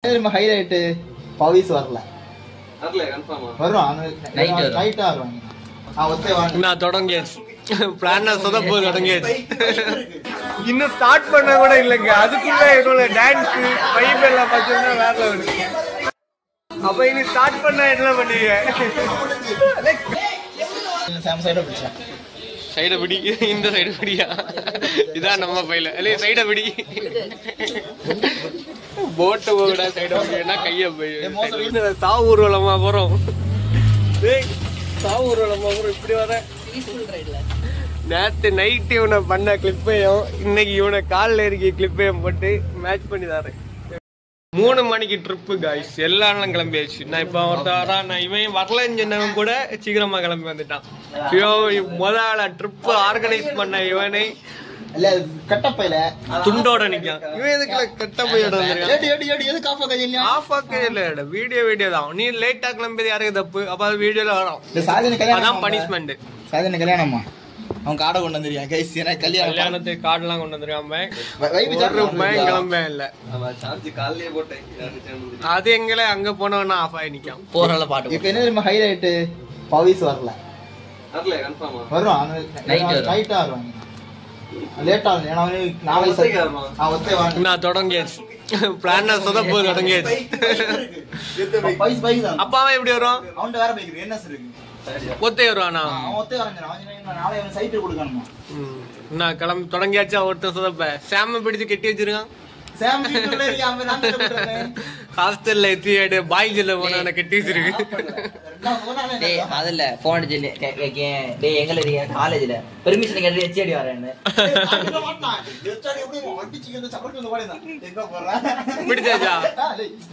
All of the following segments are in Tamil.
ஹைலைட் பவிஸ் வரல வரும் நைட்டா வருவாங்க. நான் தொடங்கியாச்சு பிளான் சொதப்பு தொடங்கியாச்சு. இன்னும் ஸ்டார்ட் பண்ண கூட இல்லைங்க. அதுக்குள்ள என்னோட டான்ஸ் வைப் எல்லாம் பார்த்தீங்கன்னா வேற லெவல். அப்ப இனி ஸ்டார்ட் பண்ண என்ன பண்ணுவீங்க? சைட பிடி, இந்த சைடு பிடியா? இதான் நம்ம பையில இல்ல சைட பிடி. போட்டு போகடா சைட பிடினா கைய போய் சாவு ஊர்வலமா போறோம். சாவு ஊர்வலமா போறோம். இப்படி வர நேற்று நைட்டு இவனை பண்ண கிளிப்பையும் இன்னைக்கு இவனை காலில் இருக்க கிளிப்பையும் போட்டு மேட்ச் பண்ணி தரேன். 3 மணிக்கு ட்ரிப்பு காய்ஸ். எல்லாரும் கிளம்பியாச்சு. நான் இப்போ ஒருத்தரா நான் இவன் வரலன்னு சொன்னவன் கூட சீக்கிரமா கிளம்பி வந்துட்டான். முதல்ல ட்ரிப்பு ஆர்கனைஸ் பண்ண இவனை கட்டப்பையில துண்டோட நிக்கான். இவன் எதுக்குல கட்டப்பையோட வீடியோ தான். நீ லேட்டா கிளம்பியது யாருக்கு தப்பு? அப்ப அது வீடியோல வரும். அதான் பனிஷ்மெண்ட். சாதனை கல்யாணமா அவன் காடை கொண்டு வந்துருக்கான் கைஸ். எனக்கு கல்யாணத்துக்கு கார்டெல்லாம் கொண்டு வந்துருக்காம கிளம்ப இல்ல. அது எங்கள அங்க போனவனா ஆஃப் ஆகி நிக்கான். போறல பாட்டு. இப்ப என்ன தெரியுமா ஹைலைட் பவிஸ் வரல வரும் நைட்டா வருவாங்க. லேட்டா ஏன்னா நான் தொடங்கியாச்சு பிளான் சொதப்பு தொடங்கியாச்சு. அப்பாவே எப்படி வரும்? அவன் வேற பைக் என்ன சார் இருக்கு ஒத்தே வருவானா? நான் கிளம்பி தொடங்கியாச்சா? ஒருத்தன் சொதப்ப சாம பிடிச்சு கெட்டி வச்சிருக்கான். ஹாஸ்டல்ல எத்தியாடு பாய் ஜெல்ல போன கெட்டி வச்சிருக்கு. அதுல போன் எங்க காலேஜ்ல பெர்மிஷன் கேட்டு எச்டி வரேன்னு பிடிச்சாச்சா?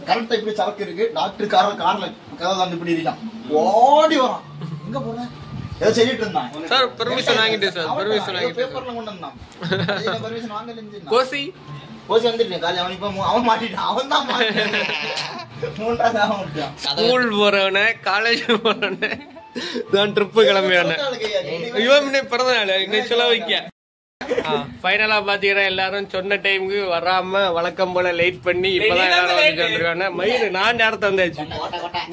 கரெக்டா இப்படி சரக்கு இருக்கு. டாக்டர் கார்ல இப்படி இருக்கான். ஓடி வரான். எங்க போற ஏதோ சொல்லிட்டு இருந்தான். சார் பெர்மிஷன் வாங்கிட்டு சார் பெர்மிஷன் வாங்கிட்டு பேப்பர்ல கொண்டு வந்தான். பெர்மிஷன் வாங்கல. கோசி வந்துட்டேன் காலையில. அவன் இப்ப அவன் மாட்டிட்டான். அவன் தான் மாட்டிட்டான். ஸ்கூல் போறவன காலேஜ் போறவன தான் ட்ரிப்பு கிளம்பியான. இவன் பிறந்த நாள் இன்னைக்கு சொல்ல வைக்க. ஃபைனலா பாத்தீங்கன்னா எல்லாரும் சொன்ன டைமுக்கு வராம வழக்கம் போல லேட் பண்ணி இப்பதான் எல்லாரும் வந்துருக்காங்க. மயிறு நான் நேரத்தை வந்தாச்சு.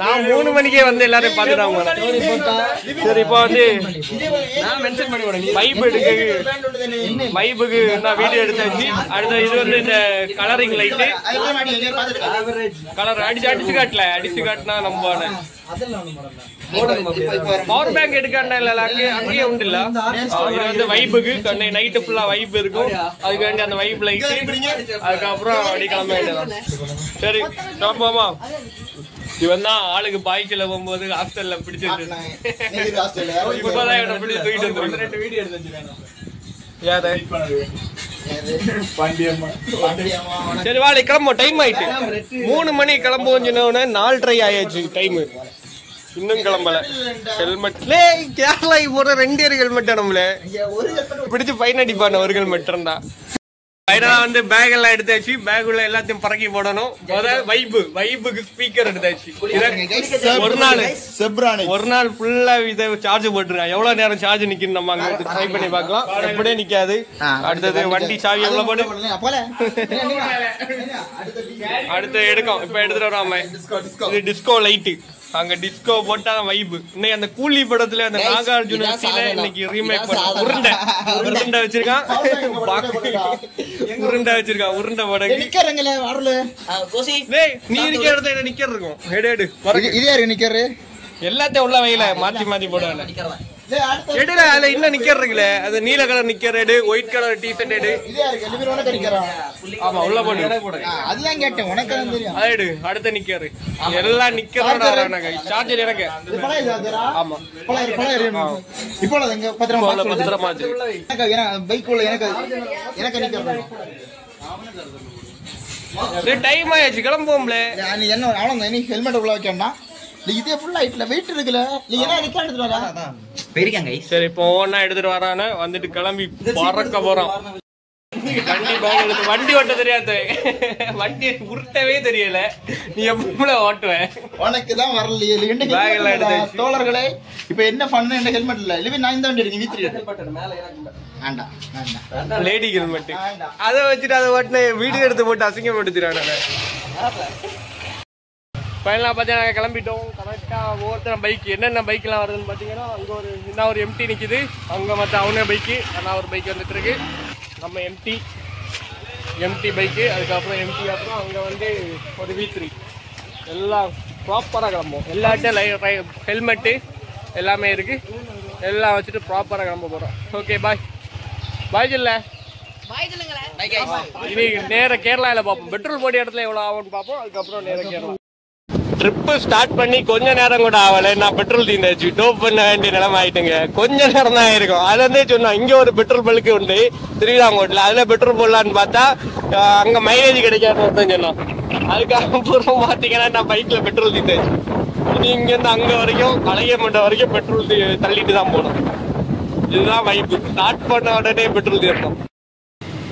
நான் 3 மணிக்கே வந்து எல்லாரும் பாத்துட்டாங்க. சரி இப்ப வந்து வைபுக்கு நான் வீடியோ எடுத்தாச்சு. அடுத்த இது வந்து இந்த கலரிங் லைட்டு கலர் அடிச்சு காட்டனா நம்பான பவர் பேங்க் எடுக்காண்டா இல்ல அங்கேயே உண்டு இல்ல. இது வந்து வைபுக்கு நைட்டு ஃபுல்லா வைப் இருக்கும். அதுக்கு வேண்டி அந்த வைப் லைட் அதுக்கப்புறம் அப்படி கிளம்ப வேண்டியதான். சரி கிளம்புவோமா? இவன் தான் ஆளுக்கு பாய்ச்சல போகும்போது ஹாஸ்டல்ல பிடிச்சிட்டு இப்பதான் இவனை பிடிச்சி தூக்கிட்டு வந்துருக்கேன். சரி வாழை கிளம்புவோம். டைம் ஆயிட்டு 3 மணி கிளம்புவோம் சொன்ன 4:30 ஆயாச்சு டைம். இன்னும் கிளம்பல. ஹெல்மெட் கேரளா போற 2 ஹெல்மெட் நம்மள பிடிச்சு ஃபைன் அடிப்பான. ஒரு ஹெல்மெட் இருந்தா ஃபைனலா வந்து பேக் எல்லாம் எடுத்தாச்சு. பேக் உள்ள எல்லாத்தையும் பறக்கி போடணும். வைபுக்கு ஸ்பீக்கர் எடுத்தாச்சு. ஒரு நாள் ஃபுல்லா இதை சார்ஜ் போட்டுருக்கான். எவ்வளவு நேரம் சார்ஜ் நிக்கணும் நம்ம அங்க ட்ரை பண்ணி பாக்கலாம். எப்படியே நிக்காது. அடுத்தது வண்டி சாவி எவ்வளவு போடு. அடுத்து எடுக்கும். இப்ப எடுத்துட்டு வராம இது டிஸ்கோ லைட்டு. அங்க டிஸ்கோ போட்டா வைப். இன்னைக்கு அந்த கூலி படத்துல அந்த நாகார்ஜுன இன்னைக்கு ரீமேக் பண்ண உருண்டை வச்சிருக்கான். உருண்டை படம் நீ இருக்கிற இடத்துல நிக்கிற இருக்கும். எல்லாத்தையும் உள்ள வகையில மாத்தி மாத்தி போடுவாங்க. எடுல அதுல இன்னும் நிக்கிற இருக்குல்ல. அது நீல கலர் நிக்கிற எடு, ஒயிட் கலர் டிஷர்ட் எடு. ஆமா உள்ள போடு. அதுதான் கேட்டேன் உனக்கு தெரியும். எடு அடுத்த நிக்கிறது எல்லாம் நிக்கிறோட சார்ஜர் எனக்கு. ஆமா இப்போ எங்க பத்திரமா பைக் உள்ள எனக்கு நிக்கிறது. டைம் ஆயிடுச்சு கிளம்புவோம்ல. என்ன அவ்வளவு நீ ஹெல்மெட் உள்ள வைக்கணும்னா இதே ஃபுல் ஹைட்ல வெயிட் இருக்குல. நீ என்ன நிக்க எடுத்துட்டு வரா பெரியங்க. சரி இப்போ ஒவ்வொன்னா எடுத்துட்டு வரானே வந்துட்டு கிளம்பி பறக்க போறோம். வண்டி ஓட்ட தெரியாது. வண்டி உருட்டவே தெரியல. நீ எப்படி ஓட்டுவ? உனக்குதான் வரலையே தோழர்களே. இப்ப என்ன பண்ண என்ன ஹெல்மெட் இல்ல. இல்ல நான் இந்த வண்டி இருக்கு. லேடி ஹெல்மெட் அதை வச்சுட்டு அதை ஓட்டுன வீடியோ எடுத்து போட்டு அசிங்கப்படுத்திடுறாங்க. ஃபைனலாக பார்த்தீங்கன்னா நாங்கள் கிளம்பிட்டோம். கரெக்டாக ஒவ்வொருத்தரும் பைக் என்னென்ன பைக்கெலாம் வருதுன்னு பார்த்தீங்கன்னா அங்கே ஒரு எம்டி நிற்கிது, அங்கே மற்ற அவனே பைக்கு ஆனால் ஒரு பைக் வந்துட்டு இருக்கு. நம்ம எம்டி பைக்கு, அதுக்கப்புறம் எம்டி, அப்புறம் அங்கே வந்து ஒரு V3 எல்லாம் ப்ராப்பராக கிளம்புவோம். எல்லாட்டையும் ஹெல்மெட்டு எல்லாமே இருக்குது, எல்லாம் வச்சுட்டு ப்ராப்பராக கிளம்ப போகிறோம். ஓகே பாய் இல்லை இனி நேர கேரளாவில் பார்ப்போம். பெட்ரோல் போட்ட இடத்துல எவ்வளோ ஆகும்னு பார்ப்போம். அதுக்கப்புறம் நேர கேரளா ட்ரிப்பு ஸ்டார்ட் பண்ணி கொஞ்ச நேரம் கூட ஆகலை, நான் பெட்ரோல் தீர்ந்தாச்சு. டோப் பண்ண வேண்டிய நிலைமை ஆயிட்டுங்க. கொஞ்ச நேரம் தான் ஆயிருக்கும். அது வந்து சொன்னோம் இங்கே ஒரு பெட்ரோல் பல்க்கு உண்டு திருவிதாங்கோட்டில், அதில் பெட்ரோல் போடலான்னு பார்த்தா அங்கே மைலேஜ் கிடைக்காதுன்னு தான் சொன்னோம். அதுக்கப்புறம் பார்த்தீங்கன்னா நான் பைக்கில் பெட்ரோல் தீர்ந்தாச்சு. இனி இங்கேருந்து அங்கே வரைக்கும் அழகிய மண்டபம் வரைக்கும் பெட்ரோல் தள்ளிட்டு தான் போகணும். இதுதான் வைப்பு. ஸ்டார்ட் பண்ண உடனே பெட்ரோல் தீர்த்தோம்.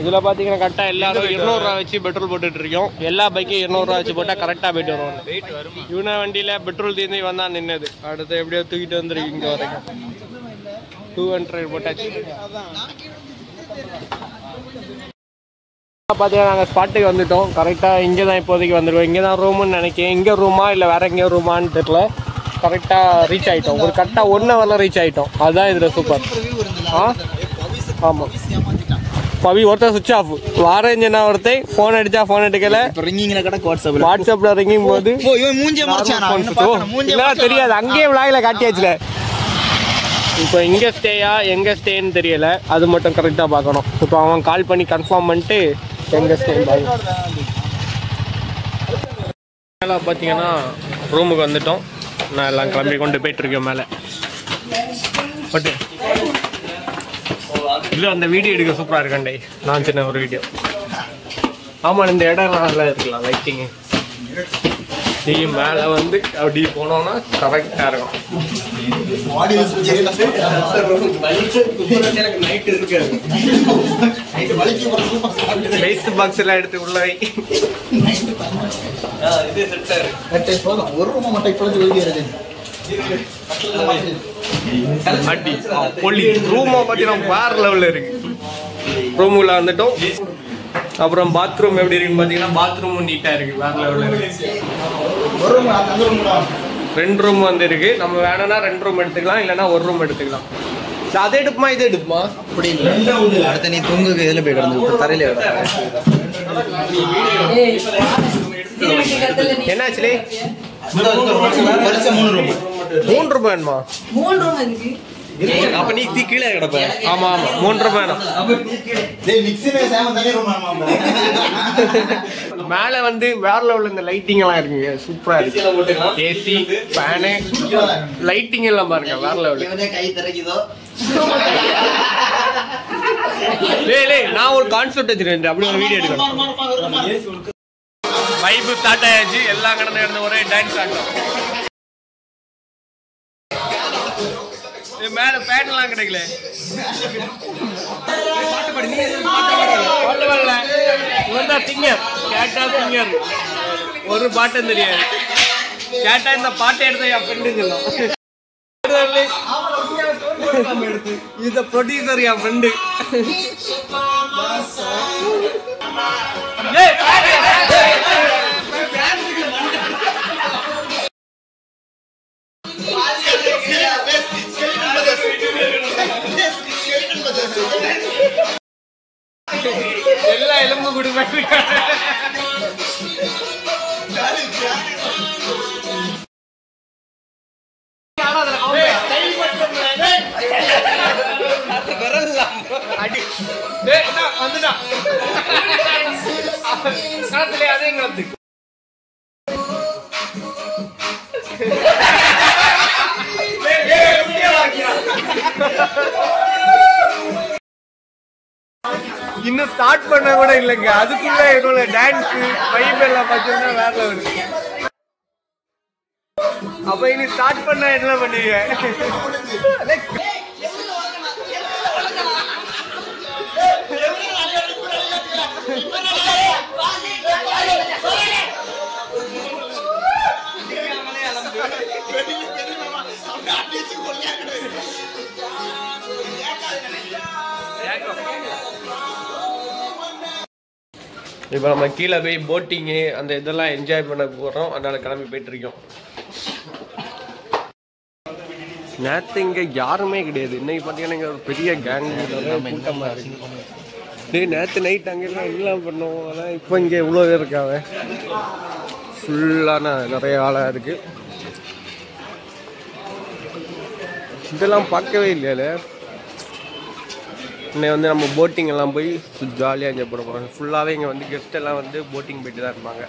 இதில் பார்த்தீங்கன்னா கரெக்டாக எல்லாரும் 200 ரூபா வச்சு பெட்ரோல் போட்டுட்டு இருக்கோம். எல்லா பைக்கும் 200 ரூபா வச்சு போட்டால் கரெக்டாக போயிட்டு வருவாங்க. இவன வண்டியில் பெட்ரோல் தீர்ந்து வந்தான் நின்னது. அடுத்து எப்படியோ தூக்கிட்டு வந்துருக்கு இங்கே வரைக்கும் 200 போட்டாச்சு. பார்த்தீங்கன்னா நாங்கள் ஸ்பாட்டுக்கு வந்துட்டோம். கரெக்டாக இங்கே தான் இப்போதைக்கு வந்துடுவோம். இங்கே தான் ரூமுன்னு நினைக்கிறேன். இங்கே ரூமா இல்லை வேற எங்கேயோ ரூமான்னு தெரியல. கரெக்டாக ரீச் ஆகிட்டோம். ஒரு கரெக்டாக 1 ஹவரில் ரீச் ஆகிட்டோம். அதுதான் இதில் சூப்பர். ஆமாம் பவி ஒருத்தர் சுவிட்ச் ஆஃப் வாரேஞ்சனா ஒருத்தன் ஃபோன் அடிச்சா ஃபோன் எடுக்கல. வாட்ஸ்அப்ல ரிங்கிங் போது தெரியாது, அங்கேயே விளாகில காட்டியாச்சுல. இப்போ இங்கே ஸ்டேயா எங்கே ஸ்டேன்னு தெரியல, அது மட்டும் கரெக்டாக பார்க்கணும். இப்போ அவன் கால் பண்ணி கன்ஃபார்ம் பண்ணிட்டு எங்கே ஸ்டேன்னு பார்க்கணும். மேலே பார்த்தீங்கன்னா ரூமுக்கு வந்துட்டோம். நான் எல்லாம் கிளம்பி கொண்டு போயிட்டுருக்கேன் மேலே. பட்டு இல்லை அந்த வீடியோ எடுக்க சூப்பராக இருக்கண்டே. நான் சின்ன ஒரு வீடியோ. ஆமாம் இந்த இடம் நல்லா இருக்கலாம் லைட்டிங்கு. நீங்கள் மேலே வந்து அப்படி போனோம்னா கரெக்டாக இருக்கும். நைட்டு இருக்காது. லைட் பாக்ஸ் எல்லாம் எடுத்து உள்ள வை. இது செட்டாரு ஒரு ரூம் மட்டும் இப்பொழுது அடி பொலி ரூமை பார்த்தீங்கன்னா வேற லெவலில் இருக்கு. ரூமுக்குள்ள வந்துட்டோம். அப்புறம் பாத்ரூம் எப்படி இருக்குன்னு பார்த்தீங்கன்னா பாத்ரூமும் நீட்டாக இருக்கு, வேற லெவலில் இருக்கு. 2 ரூம் வந்து இருக்கு. நம்ம வேணும்னா 2 ரூம் எடுத்துக்கலாம், இல்லைன்னா 1 ரூம் எடுத்துக்கலாம். அதை எடுப்புமா இதை எடுப்புமா அப்படி இல்லை. அடுத்த நீ தூங்குக்கு இதில் போய் கிடந்து தரையில என்னாச்சுலே 3 ரூபாய் வேணுமா? 3 ரூபாய் இருக்கு. அப்ப நீ கீழே கிடப்ப. ஆமா ஆமா 3 ரூபாய் வேணும். மேல வந்து வேற லெவல்ல இந்த லைட்டிங் எல்லாம் இருக்குங்க, சூப்பரா இருக்கு. ஏசி ஃபேனு லைட்டிங் எல்லாம் பாருங்க வேற லெவல். கை திறக்குதோ லே நான் ஒரு கான்செப்ட் வச்சிருக்கேன், அப்படி ஒரு வீடியோ எடுக்கணும். வைப் ஸ்டார்ட் ஆயாச்சு. எல்லாம் கடந்து ஒரே டான்ஸ் ஆட்டம். மேல ஃபேன் எல்லாம் கிடைக்கல. சிங்கர் கேட்டா சிங்கர் ஒரு பாட்டும் தெரியாது. கேட்டா இந்த பாட்டை எடுத்த என் ஃப்ரெண்டு சொல்லும். இந்த ப்ரொடியூசர் என் ஃப்ரெண்டு. எல்லா எலும்பு குடும்பம் வந்துட்டா அதே காலத்து இன்னும் ஸ்டார்ட் பண்ண கூட இல்லைங்க. அதுக்குள்ள என்னோட டான்ஸ் வைப் எல்லாம் பார்த்தீங்கன்னா வேற லெவல். அப்ப இனி ஸ்டார்ட் பண்ண என்ன பண்ணுவீங்க? இப்போ நம்ம கீழே போய் போட்டிங்கு அந்த இதெல்லாம் என்ஜாய் பண்ண போகிறோம். அதனால கிளம்பி போயிட்டுருக்கோம். நேற்று இங்கே யாருமே கிடையாது. இன்னைக்கு பார்த்தீங்கன்னா இங்கே ஒரு பெரிய கேங் கூட்டமாக இருக்கு. நேற்று நைட் அங்கெல்லாம் எல்லாம் பண்ணோம். ஆனால் இப்போ இங்கே இவ்வளோ பேர் இருக்காங்க. ஃபுல்லான நிறைய ஆளாக இருக்குது. இதெல்லாம் பார்க்கவே இல்லையால. இன்னைக்கு வந்து நம்ம போட்டிங் எல்லாம் போய் ஜாலியாக என்ஜாய் பண்ண போகிறோம். ஃபுல்லாகவே இங்கே வந்து கெஸ்ட் எல்லாம் வந்து போட்டிங் போயிட்டு தான் இருப்பாங்க.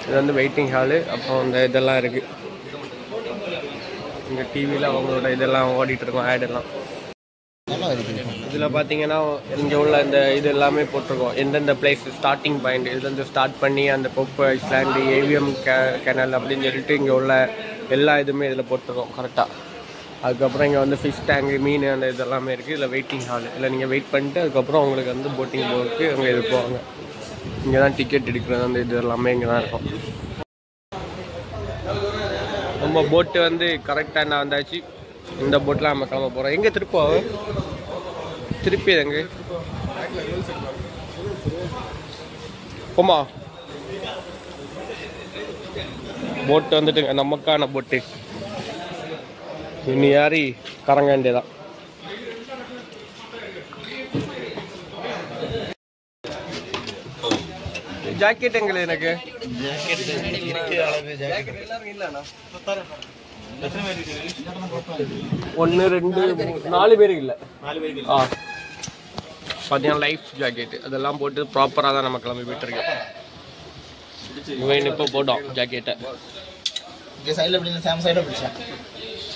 இது வந்து வெயிட்டிங் ஹாலு. அப்புறம் இந்த இதெல்லாம் இருக்குது. இங்கே டிவியில் அவங்களோட இதெல்லாம் ஓடிட்டுருக்கோம், ஆடெல்லாம். இதில் பார்த்தீங்கன்னா இங்கே உள்ள இந்த இது எல்லாமே போட்டிருக்கோம். எந்தெந்த பிளேஸ் ஸ்டார்டிங் பாயிண்ட் இதுலேருந்து ஸ்டார்ட் பண்ணி அந்த பொப்பு ஐஸ்லாண்டு ஏவிஎம் கேனல் அப்படின்னு சொல்லிட்டு இங்கே உள்ள எல்லா இதுவுமே இதில் போட்டிருக்கோம் கரெக்டாக. அதுக்கப்புறம் இங்கே வந்து ஃபிஷ் டேங்கு, மீன் அந்த இதெல்லாமே இருக்குது. இதில் வெயிட்டிங் ஹால். இல்லை நீங்கள் வெயிட் பண்ணிட்டு அதுக்கப்புறம் உங்களுக்கு வந்து போட்டிங் போகிறதுக்கு அங்கே இது போவாங்க. இங்கே தான் டிக்கெட் எடுக்கிறது அந்த இது எல்லாமே இங்கே தான் இருக்கும். நம்ம போட்டு வந்து கரெக்டாக என்ன வந்தாச்சு. இந்த போட்டில் நம்ம கிளம்ப போகிறோம். எங்கே திருப்போம்? திருப்பி எங்கே போமா? போட்டு வந்துட்டுங்க, நமக்கான போட்டு. இனி யாரி கரங்க வேண்டியதான். ஜாக்கெட் எங்களை எனக்கு 1 2 4 பேருக்கு இல்லை. பார்த்தீங்கன்னா லைஃப் ஜாக்கெட்டு அதெல்லாம் போட்டு ப்ராப்பராக தான் நம்ம கிளம்பி போயிட்டுருக்கோம். இவன் இப்போ போட்டோம் ஜாக்கெட்டை.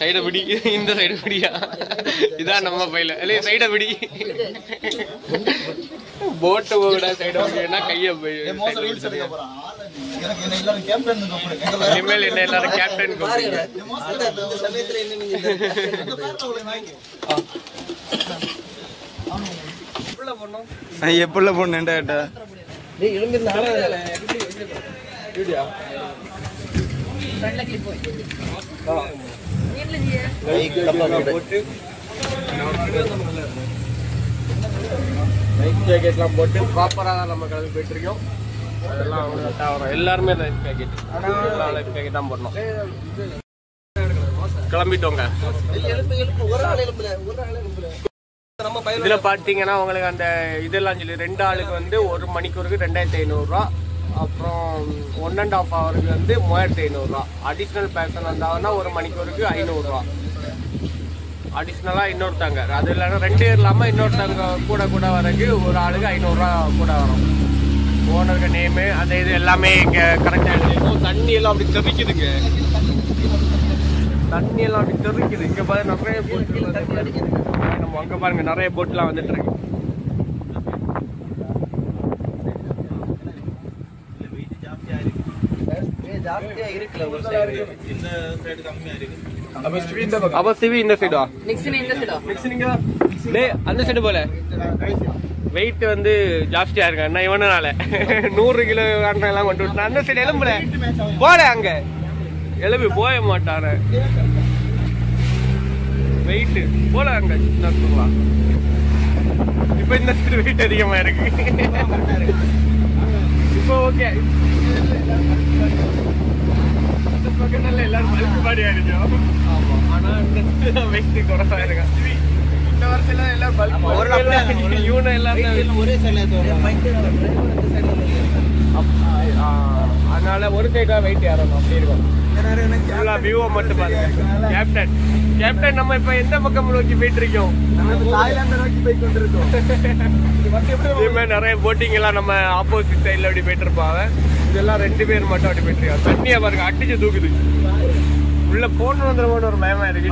சைடை பிடி, இந்த சைடு பிடியா? இதான் நம்ம பையில இல்லையா? சைடை பிடி. போட்டை போட சைடை பிடினா கையை போய் இனிமேல் என்ன எல்லாரும் கேப்டன் எப்படில போனேன்டா கேட்டா லைஃப் ஜாக்கெட்லாம் போட்டு ப்ராப்பராக தான் நம்ம கிளம்பி போயிட்டுருக்கோம். அதெல்லாம் வரும். எல்லாருமே லைஃப் ஜாக்கெட், லைஃப் ஜாக்கெட் தான் போடணும். கிளம்பிட்டோங்க. இதில் பார்த்தீங்கன்னா உங்களுக்கு அந்த இதெல்லாம் சொல்லி 2 ஆளுக்கு வந்து 1 மணிக்கூருக்கு 2500 ரூபா. அப்புறம் 1.5 ஹவருக்கு வந்து 3500 ரூபா. அடிஷ்னல் பேசன் வந்தாங்கன்னா 1 மணிக்கூருக்கு 500 ரூபா. அடிஷ்னலாக இன்னொருத்தாங்க அது இல்லைன்னா 2 பேர் இல்லாமல் இன்னொருத்தாங்க கூட வரக்கு ஒரு ஆளுக்கு 500 ரூபா கூட வரும். ஓனருக்கு நேமு அந்த இது எல்லாமே இங்கே கரெக்டாக எழுதிருக்கும். தண்ணி எல்லாம் அப்படி தெறிக்குதுங்க. தண்ணி எல்லாம் அப்படி தெறிக்குது. இங்கே பாருங்க நிறைய போட்டு நம்ம அங்கே பாருங்க நிறைய போட்டுலாம் வந்துட்டு இருக்கு. அப்ப சிவி இந்த சைடா? அந்த சைடு போல வெயிட் வந்து ஜாஸ்தியா இருக்கு. அண்ணா இவனால 100 கிலோ எல்லாம் கொண்டு விட்டு அந்த சைடு எலும்புல போல அங்க எலும்பி போய மாட்டாரு. வெயிட் போல அங்க சின்ன. இப்ப இந்த சைடு வெயிட் அதிகமா இருக்கு. இப்போ ஓகே. எல்லாரும் பல்க் பாடியா இருக்கும். ஆமா, ஆனா வெயிட் குறைவா இருக்கா. இந்த வருஷம் எல்லாம் பல்க் அதனால ஒரு சைடா வெயிட் ஏறணும். அப்படி இருக்கும். வியூவை மட்டும் பாருங்க. கேப்டன் நம்ம இப்ப எந்த பக்கம் நோக்கி போயிட்டு இருக்கோம்? நிறைய போட்டிங் எல்லாம் நம்ம ஆப்போசிட் சைட்ல அப்படி போயிட்டு இருப்பாங்க. இதெல்லாம் 2 பேர் மட்டும் அப்படி போயிட்டு இருக்காங்க. தண்ணியா பாருங்க அடிச்சு தூக்குது. உள்ள போன் வந்துடும் ஒரு பயமா இருக்கு.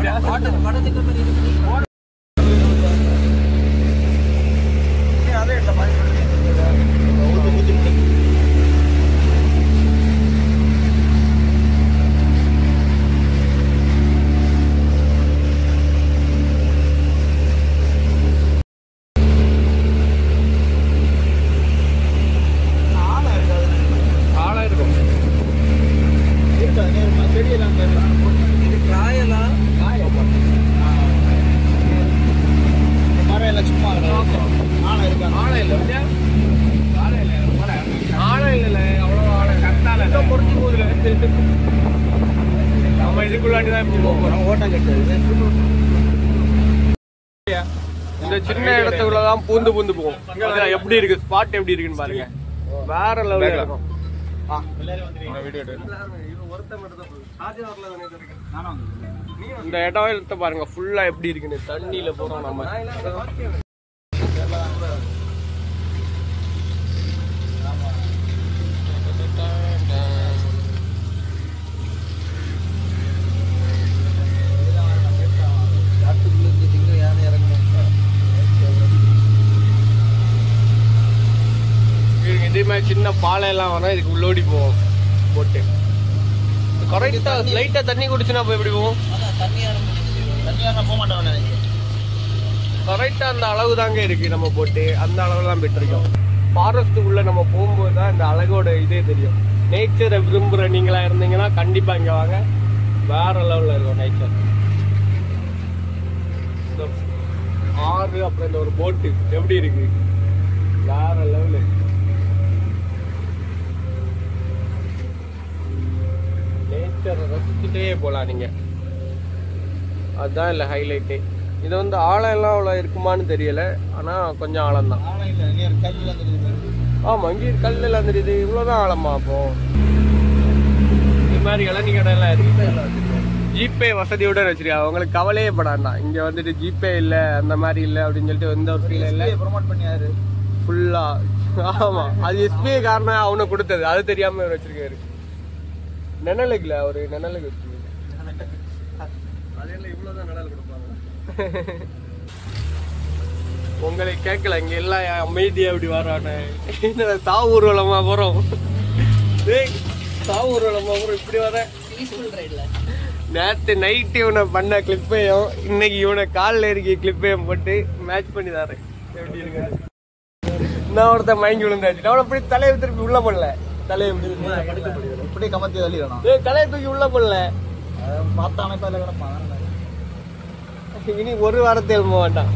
நம்ம இதுக்குள்ளாடி தான் இப்படி போகிறோம். ஓட்டம் கட்டுறது இந்த சின்ன இடத்துக்குள்ளதான் பூந்து போகும். எப்படி இருக்கு ஸ்பாட், எப்படி இருக்குன்னு பாருங்க. வேற லெவல்ல இருக்கும். இந்த இடத்த பாருங்க ஃபுல்லா எப்படி இருக்குன்னு. தண்ணியில போறோம் நம்ம. இதே மாதிரி சின்ன பாலை எல்லாம் வரும். இதுக்கு உள்ளோடி போவோம் போட்டு. கரெக்டா லைட்டா தண்ணி குடிச்சுனா போய் எப்படி போவோம்? கரெக்டா அந்த அளவு தாங்க இருக்கு நம்ம போட்டு. அந்த அளவுல தான் போயிட்டு இருக்கோம். ஃபாரஸ்ட்டுக்குள்ள நம்ம போகும்போது தான் இந்த அழகோட இதே தெரியும். நேச்சரை விரும்புற நீங்களா இருந்தீங்கன்னா கண்டிப்பா இங்க வாங்க. வேற லெவல்ல இருக்கும் நேச்சர். ஆறு அப்புறம் இந்த ஒரு போட்டு எப்படி இருக்கு, வேற லெவலு. நேச்சரை ரசிச்சுட்டே போகலாம் நீங்க. அதுதான் இல்லை ஹைலைட்டே. இது வந்து ஆழம் எல்லாம் அவ்வளோ இருக்குமான்னு தெரியல. ஆனா கொஞ்சம் ஆழம் தான். ஆமா, இங்கே கல்லுல தெரியுது. இவ்வளவுதான் ஆழமா? அப்போ இது மாதிரி இளநீ கடை எல்லாம் இருக்கு. ஜிபே வசதியோட வச்சிருக்கா. அவங்களுக்கு கவலையே படாண்டா. இங்க வந்துட்டு ஜிபே இல்ல, அந்த மாதிரி இல்ல அப்படின்னு சொல்லிட்டு எந்த ஒரு ஃபீல் இல்ல. ப்ரொமோட் பண்ணியாரு ஃபுல்லா. ஆமா, அது எஸ்பிஐ காரணம் அவனு கொடுத்தது. அது தெரியாம வச்சிருக்காரு. நெனலுக்குல ஒரு நெனலுக்கு வச்சிருக்காரு. இவ்வளவுதான் நெனல் கொடுப்பாங்க. உங்களை கேட்கல. இங்க எல்லாம் அமைதியா அப்படி வரானே. சாவு ஊர்வலமா போறோம். சாவு ஊர்வலமா போறோம். இப்படி வர நேற்று நைட்டு இவனை பண்ண கிளிப்பையும் இன்னைக்கு இவனை காலில் இருக்க கிளிப்பையும் போட்டு மேட்ச் பண்ணி தரேன். எப்படி இருக்கு? நான் ஒருத்தன் மயங்கி விழுந்தாச்சு. அவனை அப்படி தலையை திருப்பி உள்ள பண்ணல. தலையை இப்படி கமத்தி தள்ளி வேணும். தலையை தூக்கி உள்ள பண்ணல. பார்த்த அமைப்பால கிடப்பான். இனி ஒரு வாரத்தை எழும்ப மாட்டான்.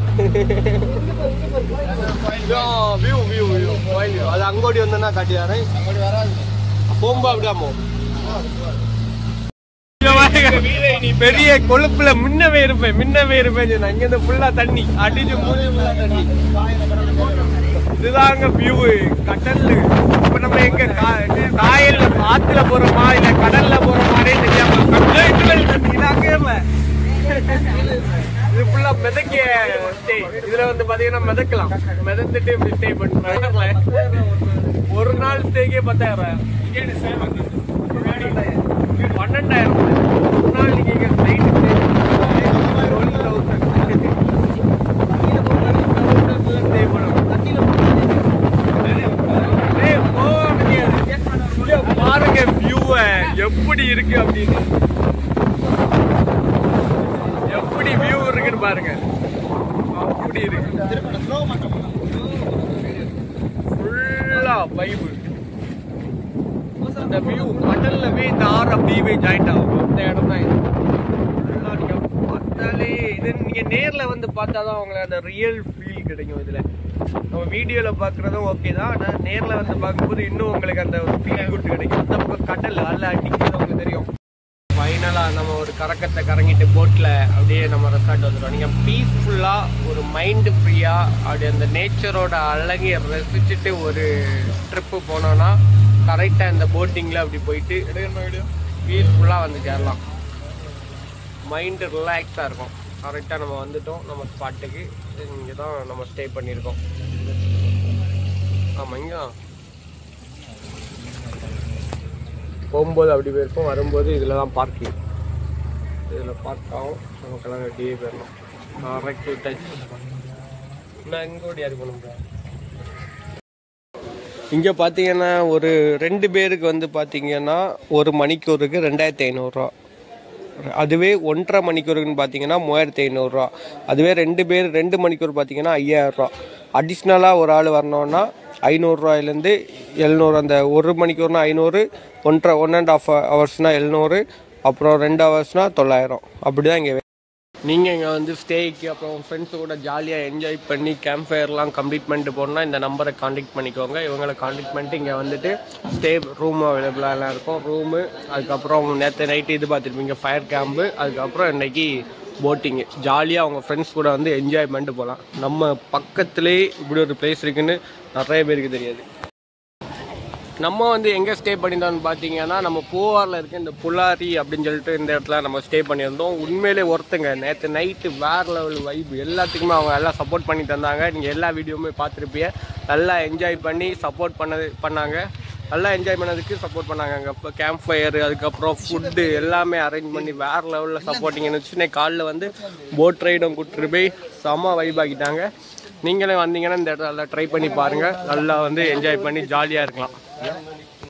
அது அங்கோடி வந்தா காட்டி தரேன். அங்கோடி வராது. போம்பா அப்படியாமோ பெரிய கொழுப்புல முன்னவே இருப்பேன். அங்க இருந்து ஃபுல்லா தண்ணி அடிச்சு தண்ணி. இதுதாங்க வியூ. கடல்லு. இப்ப நம்ம எங்க காயல்ல ஆத்துல போறோமா இல்ல கடல்ல போறோமானே தெரியாம இது ஃபுல்லா மிதக்கிய ஸ்டே. இதுல வந்து பாத்தீங்கன்னா மிதக்கலாம். மிதந்துட்டு இப்படி ஸ்டே பண்ண ஒரு நாள் ஸ்டேக்கே 10,000. 12,000 ஒரு நாள். நீங்க இங்க ஃப்ளைட் ஸ்டே பண்ணணும். பாருங்க வியூவ எப்படி இருக்கு அப்படின்னு. எப்படி வியூ இருக்குன்னு பாருங்க. அப்படி இருக்கு. ஃபுல்லா வைபு. அந்த வியூ கடல்ல போய் இந்த ஆறு அப்படியே போய் ஜாயிண்ட் ஆகும். அந்த இடம் தான் இது. நீங்க பார்த்தாலே இது நீங்க நேர்ல வந்து பார்த்தாதான் உங்களுக்கு அந்த ரியல் ஃபீல் கிடைக்கும். இதுல நம்ம வீடியோல பாக்குறதும் ஓகே தான். ஆனா நேர்ல வந்து பார்க்கும்போது இன்னும் உங்களுக்கு அந்த ஒரு ஃபீல் குட் கிடைக்கும். அந்த பக்கம் கடல் அல்ல அடிக்கிறது உங்களுக்கு தெரியும். ஃபைனலா நம்ம ஒரு கறக்கத்தை கறங்கிட்டு போட்ல அப்படியே நம்ம ரெசார்ட் வந்துடும். நீங்க பீஸ்ஃபுல்லா ஒரு மைண்ட் ஃப்ரீயா அப்படி அந்த நேச்சரோட அழகிய ரசிச்சுட்டு ஒரு ட்ரிப்பு போனோம்னா கரெக்டா இந்த போட்டிங்ல அப்படி போயிட்டு பீஸ்ஃபுல்லா வந்து சேரலாம். மைண்டு ரிலாக்ஸா இருக்கும். கரெக்டா நம்ம வந்துட்டோம் நம்ம ஸ்பாட்டுக்கு. இங்கே தான் நம்ம ஸ்டே பண்ணியிருக்கோம். ஆமாம், இங்கே போகும்போது அப்படி போயிருக்கோம். வரும்போது இதில் தான் பார்க்கிங். இதில் பார்க் ஆகும். நமக்கெல்லாம் ரெடியே போயிடணும். Correct touch. நான் எங்கே ஓடியாரு போகணும். இங்கே பார்த்தீங்கன்னா ஒரு 2 பேருக்கு வந்து பார்த்தீங்கன்னா ஒரு மணிக்கூருக்கு 2,500 ரூபா. அதுவே 1.5 மணிக்கூருக்குன்னு பார்த்தீங்கன்னா 3,500 ரூபா. அதுவே 2 பேர் 2 மணிக்கூர் பார்த்தீங்கன்னா 5,000 ரூபா. அடிஷ்னலாக ஒரு ஆள் வரணுன்னா 500 ரூபாயிலேருந்து 700. அந்த 1 மணிக்கூர்னா 500, 1.5 ஹவர்ஸ்னால் 700, அப்புறம் 2 ஹவர்ஸ்னால் 900. அப்படி தான் இங்கே நீங்கள் இங்கே வந்து ஸ்டேக்கு அப்புறம் ஃப்ரெண்ட்ஸு கூட ஜாலியாக என்ஜாய் பண்ணி கேம்ப் ஃபயர்லாம் கம்ப்ளீட் பண்ணிட்டு போனால் இந்த நம்பரை காண்டாக்ட் பண்ணிக்கோங்க. இவங்களை காண்டாக்ட் பண்ணிட்டு இங்கே வந்துட்டு ஸ்டே ரூம் அவைலபிளாக இருக்கும். ரூமு, அதுக்கப்புறம் நேற்று நைட்டு இது பார்த்துருப்பீங்க ஃபயர் கேம்பு, அதுக்கப்புறம் இன்றைக்கி போட்டிங்கு. ஜாலியாக அவங்க ஃப்ரெண்ட்ஸ் கூட வந்து என்ஜாய் பண்ணிட்டு போகலாம். நம்ம பக்கத்துலேயே இப்படி ஒரு பிளேஸ் இருக்குதுன்னு நிறைய பேருக்கு தெரியாது. நம்ம வந்து எங்கே ஸ்டே பண்ணியிருந்தோம்னு பார்த்தீங்கன்னா நம்ம பூவாரில் இருக்க இந்த புலாரி அப்படின்னு சொல்லிட்டு இந்த இடத்துல நம்ம ஸ்டே பண்ணியிருந்தோம். உண்மையிலே ஒருத்தங்க நேற்று நைட்டு வேறு லெவல் வைப்பு, எல்லாத்துக்குமே அவங்க எல்லாம் சப்போர்ட் பண்ணி தந்தாங்க. நீங்கள் எல்லா வீடியோவுமே பார்த்துருப்பீங்க. நல்லா என்ஜாய் பண்ணி சப்போர்ட் பண்ணாங்க. நல்லா என்ஜாய் பண்ணதுக்கு சப்போர்ட் பண்ணாங்க. அங்கே இப்போ கேம்ப் ஃபயரு, அதுக்கப்புறம் ஃபுட்டு எல்லாமே அரேஞ்ச் பண்ணி வேறு லெவலில் சப்போர்ட்டிங் இருந்துச்சு. காலைல வந்து போட் ரைடும் கூப்பிட்டு போய் செம்ம வைப்பாக்கிட்டாங்க. நீங்களே வந்தீங்கன்னா இந்த இடத்துல ட்ரை பண்ணி பாருங்கள். நல்லா வந்து என்ஜாய் பண்ணி ஜாலியாக இருக்கலாம்.